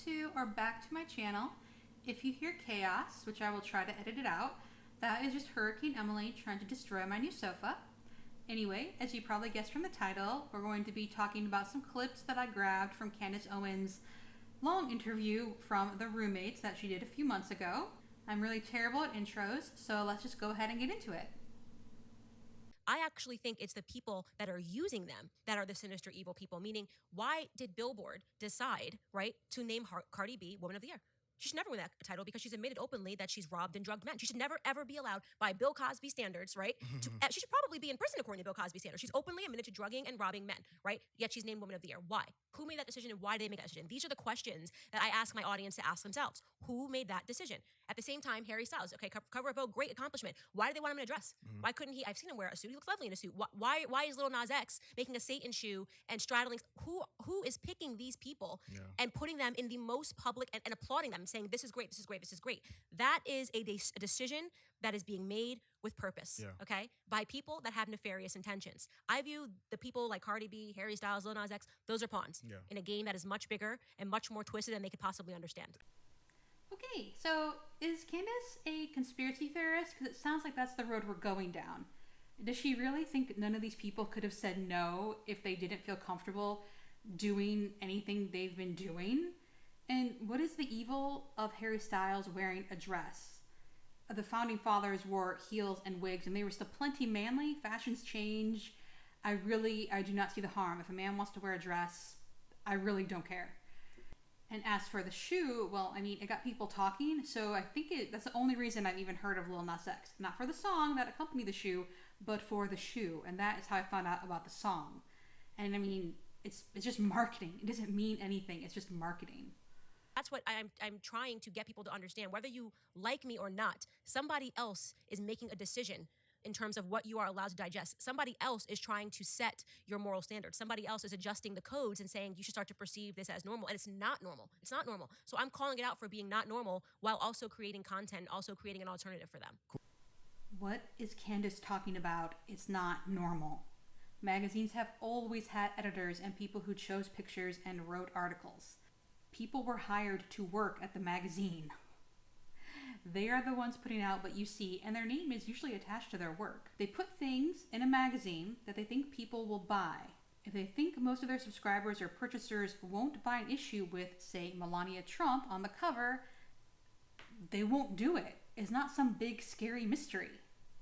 to or back to my channel. If you hear chaos, which I will try to edit it out, that is just Hurricane Emily trying to destroy my new sofa. Anyway, as you probably guessed from the title, we're going to be talking about some clips that I grabbed from Candace Owens' long interview from The Roommates that she did a few months ago. I'm really terrible at intros, so let's just go ahead and get into it. I actually think it's the people that are using them that are the sinister, evil people. Meaning, why did Billboard decide, right, to name Cardi B Woman of the Year? She should never win that title because she's admitted openly that she's robbed and drugged men. She should never, ever be allowed by Bill Cosby standards, right? She should probably be in prison according to Bill Cosby standards. She's openly admitted to drugging and robbing men, right? Yet she's named Woman of the Year. Why? Who made that decision and why did they make that decision? These are the questions that I ask my audience to ask themselves. Who made that decision? At the same time, Harry Styles, okay, cover of Vogue, great accomplishment. Why did they want him in a dress? Why couldn't he? I've seen him wear a suit. He looks lovely in a suit. Why is Lil Nas X making a Satan shoe and straddling? Who is picking these people and putting them in the most public and applauding them and saying, this is great, this is great, this is great? That is a decision that is being made with purpose, okay, by people that have nefarious intentions. I view the people like Cardi B, Harry Styles, Lil Nas X, those are pawns in a game that is much bigger and much more twisted than they could possibly understand. Okay, so is Candace a conspiracy theorist? Because it sounds like that's the road we're going down. Does she really think none of these people could have said no if they didn't feel comfortable doing anything they've been doing? And what is the evil of Harry Styles wearing a dress? The founding fathers wore heels and wigs and they were still plenty manly. Fashions change. I do not see the harm. If a man wants to wear a dress, I really don't care. And as for the shoe, well, I mean, it got people talking, so I think that's the only reason I've even heard of Lil Nas X. Not for the song that accompanied the shoe, but for the shoe. And that is how I found out about the song. And I mean, it's just marketing. It doesn't mean anything. It's just marketing. That's what I'm trying to get people to understand. Whether you like me or not, somebody else is making a decision in terms of what you are allowed to digest. Somebody else is trying to set your moral standards. Somebody else is adjusting the codes and saying you should start to perceive this as normal. And it's not normal. It's not normal. So I'm calling it out for being not normal while also creating content, also creating an alternative for them. What is Candace talking about? It's not normal. Magazines have always had editors and people who chose pictures and wrote articles. People were hired to work at the magazine. They are the ones putting out what you see, and their name is usually attached to their work. They put things in a magazine that they think people will buy. If they think most of their subscribers or purchasers won't buy an issue with, say, Melania Trump on the cover, they won't do it. It's not some big, scary mystery.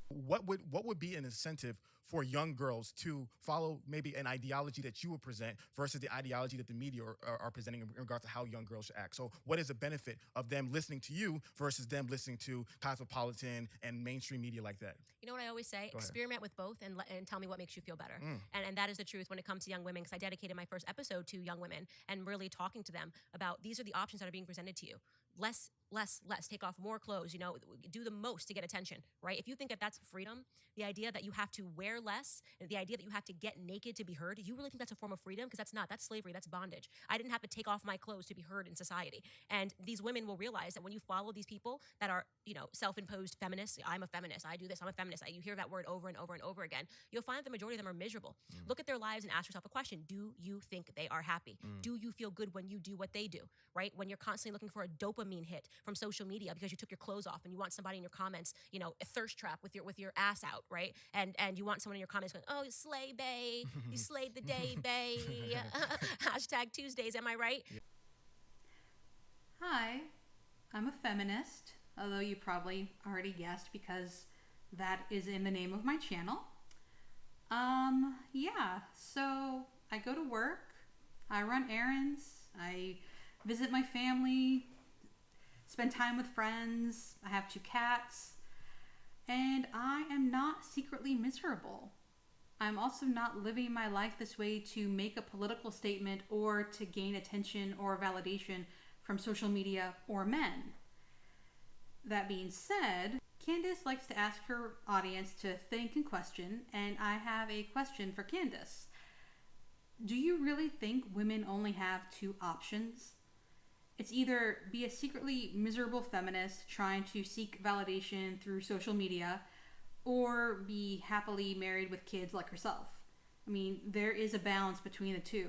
What would be an incentive for young girls to follow maybe an ideology that you would present versus the ideology that the media are presenting in regards to how young girls should act? So what is the benefit of them listening to you versus them listening to Cosmopolitan and mainstream media like that? You know what I always say? Experiment with both and tell me what makes you feel better. And that is the truth when it comes to young women, because I dedicated my first episode to young women and really talking to them about these are the options that are being presented to you. Less, take off more clothes, do the most to get attention, right? If you think that that's freedom, the idea that you have to wear less, and the idea that you have to get naked to be heard, you really think that's a form of freedom? Because that's slavery, that's bondage. I didn't have to take off my clothes to be heard in society. And these women will realize that when you follow these people that are, self-imposed feminists, I'm a feminist, I do this, I'm a feminist, you hear that word over and over and over again, you'll find that the majority of them are miserable. Look at their lives and ask yourself a question. Do you think they are happy? Do you feel good when you do what they do, right? When you're constantly looking for a dopamine hit from social media because you took your clothes off and you want somebody in your comments, a thirst trap with your ass out, right? And you want someone in your comments going, oh, you slay bae, you slayed the day bae, hashtag Tuesdays, am I right? Hi, I'm a feminist, although you probably already guessed because that is in the name of my channel. So I go to work, I run errands, I visit my family, spend time with friends, I have 2 cats, and I am not secretly miserable. I'm also not living my life this way to make a political statement or to gain attention or validation from social media or men. That being said, Candace likes to ask her audience to think and question, and I have a question for Candace. Do you really think women only have 2 options? It's either be a secretly miserable feminist trying to seek validation through social media, or be happily married with kids like herself. I mean, there is a balance between the two.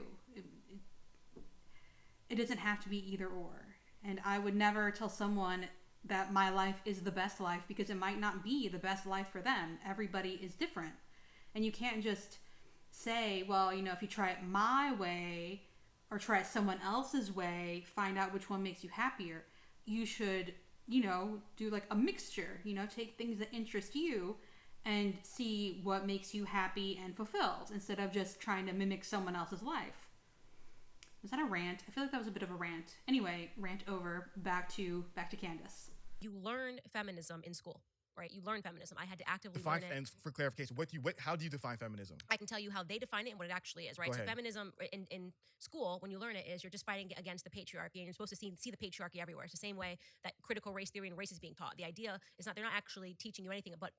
It doesn't have to be either or. And I would never tell someone that my life is the best life, because it might not be the best life for them. Everybody is different. And you can't just say, well, if you try it my way or try it someone else's way, find out which one makes you happier. You should, do like a mixture, take things that interest you and see what makes you happy and fulfilled, instead of just trying to mimic someone else's life. Was that a rant? I feel like that was a bit of a rant. Anyway, rant over. Back to Candace. You learn feminism in school, right? You learn feminism. I had to actively learn it. And for clarification, how do you define feminism? I can tell you how they define it and what it actually is, right? So feminism in school, when you learn it, is you're just fighting against the patriarchy, and you're supposed to see the patriarchy everywhere. It's the same way that critical race theory and race is being taught. The idea is they're not actually teaching you anything but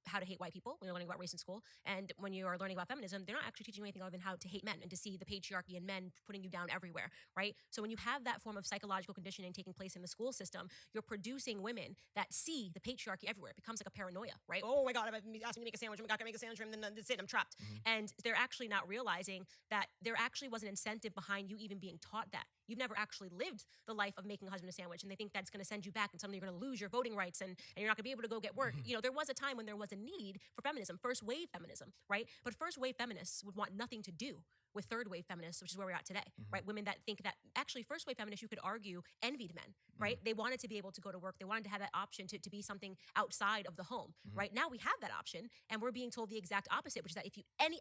how to hate white people when you're learning about race in school. And when you are learning about feminism, they're not actually teaching you anything other than how to hate men and to see the patriarchy and men putting you down everywhere, right? So when you have that form of psychological conditioning taking place in the school system, you're producing women that see the patriarchy everywhere. It becomes like a paranoia, right? Oh my God, I've been asked me to make a sandwich. Oh my God, I can make a sandwich, and then that's it, I'm trapped. And they're actually not realizing that there actually was an incentive behind you even being taught that. You've never actually lived the life of making a husband a sandwich, and they think that's going to send you back, and suddenly you're going to lose your voting rights, and you're not going to be able to go get work. There was a time when there was a need for feminism, first wave feminism, right? But first wave feminists would want nothing to do with third wave feminists, which is where we're at today, right? Women that think that actually first wave feminists, you could argue, envied men, right? They wanted to be able to go to work. They wanted to have that option to be something outside of the home, right? Now we have that option, and we're being told the exact opposite, which is that if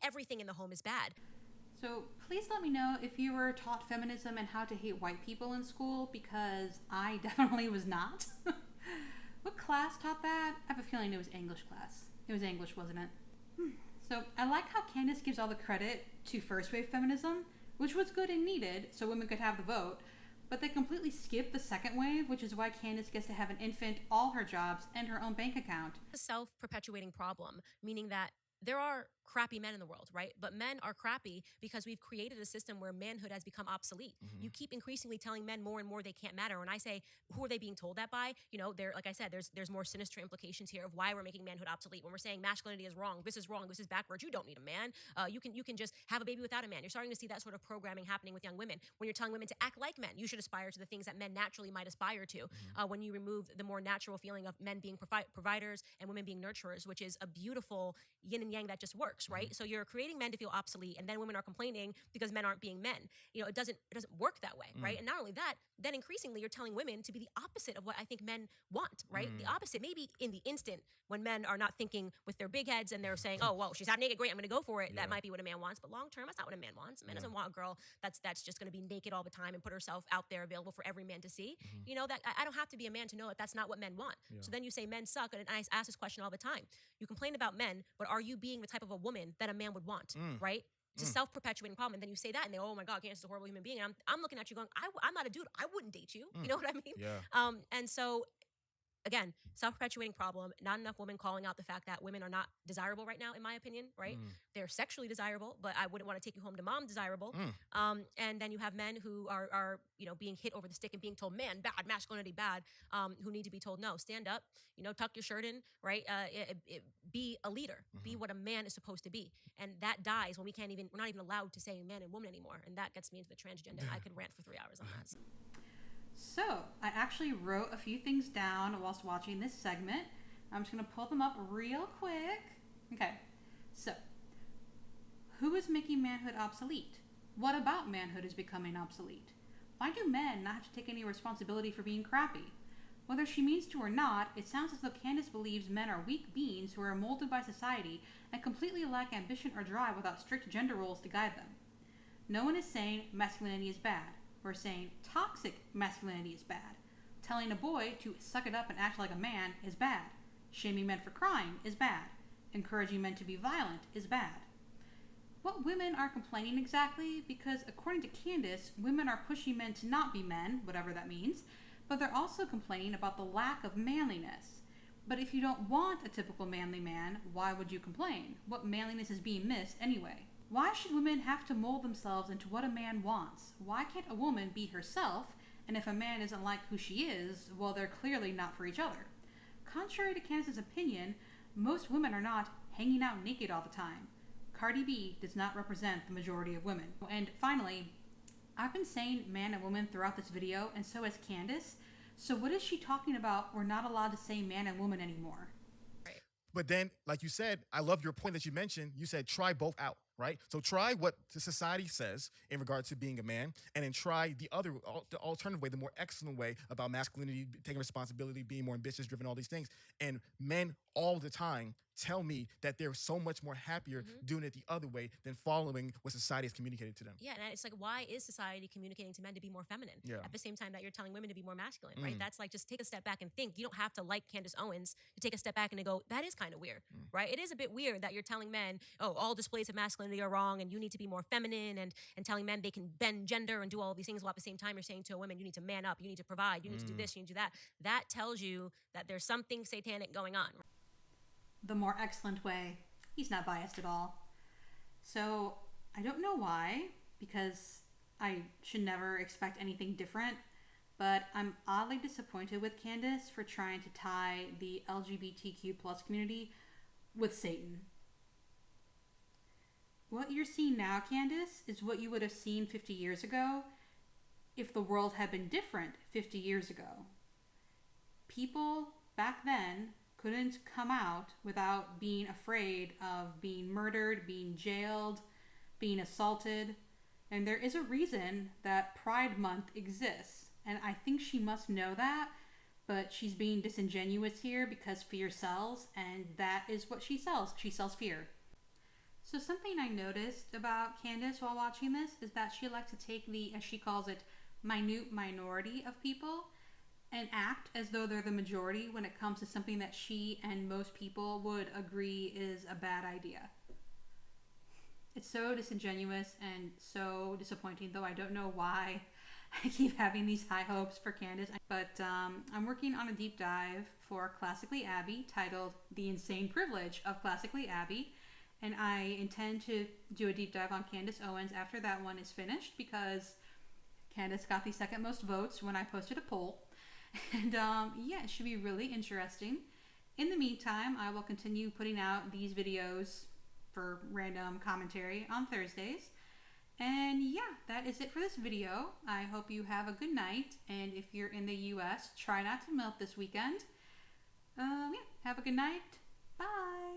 everything in the home is bad. So please let me know if you were taught feminism and how to hate white people in school, because I definitely was not. What class taught that? I have a feeling it was English class. It was English, wasn't it? So I like how Candace gives all the credit to first wave feminism, which was good and needed so women could have the vote, but they completely skipped the second wave, which is why Candace gets to have an infant, all her jobs, and her own bank account. A self-perpetuating problem, meaning that there are crappy men in the world, right? But men are crappy because we've created a system where manhood has become obsolete. You keep increasingly telling men more and more they can't matter. When I say, who are they being told that by? They're, like I said, there's more sinister implications here of why we're making manhood obsolete. When we're saying masculinity is wrong, this is backwards, you don't need a man. You can just have a baby without a man. You're starting to see that sort of programming happening with young women. When you're telling women to act like men, you should aspire to the things that men naturally might aspire to. When you remove the more natural feeling of men being providers and women being nurturers, which is a beautiful yin and yang that just works, right? So you're creating men to feel obsolete, and then women are complaining because men aren't being men. It doesn't work that way, right? And not only that, then increasingly you're telling women to be the opposite of what I think men want, right? The opposite, maybe in the instant when men are not thinking with their big heads and they're saying, oh, well, she's half naked, great, I'm going to go for it. That might be what a man wants, but long term, that's not what a man wants. A man doesn't want a girl that's just going to be naked all the time and put herself out there available for every man to see. That I don't have to be a man to know that that's not what men want. So then you say men suck, and I ask this question all the time. You complain about men, but are you being the type of a woman that a man would want, right? It's a self-perpetuating problem. And then you say that, and they, oh my God, Candace is a horrible human being. And I'm looking at you going, I'm not a dude. I wouldn't date you. You know what I mean? Yeah. And so, again, self-perpetuating problem. Not enough women calling out the fact that women are not desirable right now, in my opinion, right? They're sexually desirable, but I wouldn't want to take you home to mom desirable. And then you have men who are being hit over the stick and being told, man, bad, masculinity bad, who need to be told, no, stand up, tuck your shirt in, right? Be a leader, be what a man is supposed to be. And that dies when we're not even allowed to say man and woman anymore. And that gets me into the transgender. I could rant for 3 hours on that. So I actually wrote a few things down whilst watching this segment. I'm just going to pull them up real quick. Okay, so who is making manhood obsolete? What about manhood is becoming obsolete? Why do men not have to take any responsibility for being crappy? Whether she means to or not, it sounds as though Candace believes men are weak beings who are molded by society and completely lack ambition or drive without strict gender roles to guide them. No one is saying masculinity is bad. We're saying toxic masculinity is bad. Telling a boy to suck it up and act like a man is bad. Shaming men for crying is bad. Encouraging men to be violent is bad. What women are complaining exactly? Because according to Candace, women are pushing men to not be men, whatever that means, but they're also complaining about the lack of manliness. But if you don't want a typical manly man, why would you complain? What manliness is being missed anyway? Why should women have to mold themselves into what a man wants? Why can't a woman be herself? And if a man isn't like who she is, well, they're clearly not for each other. Contrary to Candace's opinion, most women are not hanging out naked all the time. Cardi B does not represent the majority of women. And finally, I've been saying man and woman throughout this video, and so has Candace. So what is she talking about? We're not allowed to say man and woman anymore. But then, like you said, I love your point that you mentioned. You said try both out, right? So try what the society says in regard to being a man, and then try the alternative way, the more excellent way about masculinity, taking responsibility, being more ambitious, driven, all these things. And men all the time tell me that they're so much more happier doing it the other way than following what society has communicated to them. Yeah, and it's like, why is society communicating to men to be more feminine at the same time that you're telling women to be more masculine, right? That's like, just take a step back and think. You don't have to like Candace Owens to take a step back and to go, that is kind of weird, right? It is a bit weird that you're telling men, oh, all displays of masculinity are wrong and you need to be more feminine, and telling men they can bend gender and do all these things, while at the same time you're saying to a woman, you need to man up, you need to provide, you need to do this, you need to do that. That tells you that there's something satanic going on. The more excellent way. He's not biased at all. So I don't know why, because I should never expect anything different, but I'm oddly disappointed with Candace for trying to tie the LGBTQ plus community with Satan. What you're seeing now, Candace, is what you would have seen 50 years ago if the world had been different 50 years ago. People back then couldn't come out without being afraid of being murdered, being jailed, being assaulted. And there is a reason that Pride Month exists. And I think she must know that, but she's being disingenuous here because fear sells, and that is what she sells. She sells fear. So something I noticed about Candace while watching this is that she likes to take the, as she calls it, minute minority of people and act as though they're the majority when it comes to something that she and most people would agree is a bad idea. It's so disingenuous and so disappointing, though I don't know why I keep having these high hopes for Candace. But I'm working on a deep dive for Classically Abby titled The Insane Privilege of Classically Abby. And I intend to do a deep dive on Candace Owens after that one is finished, because Candace got the second most votes when I posted a poll. And yeah, it should be really interesting. In the meantime, I will continue putting out these videos for random commentary on Thursdays. And yeah, that is it for this video. I hope you have a good night. And if you're in the US, try not to melt this weekend. Yeah, have a good night. Bye.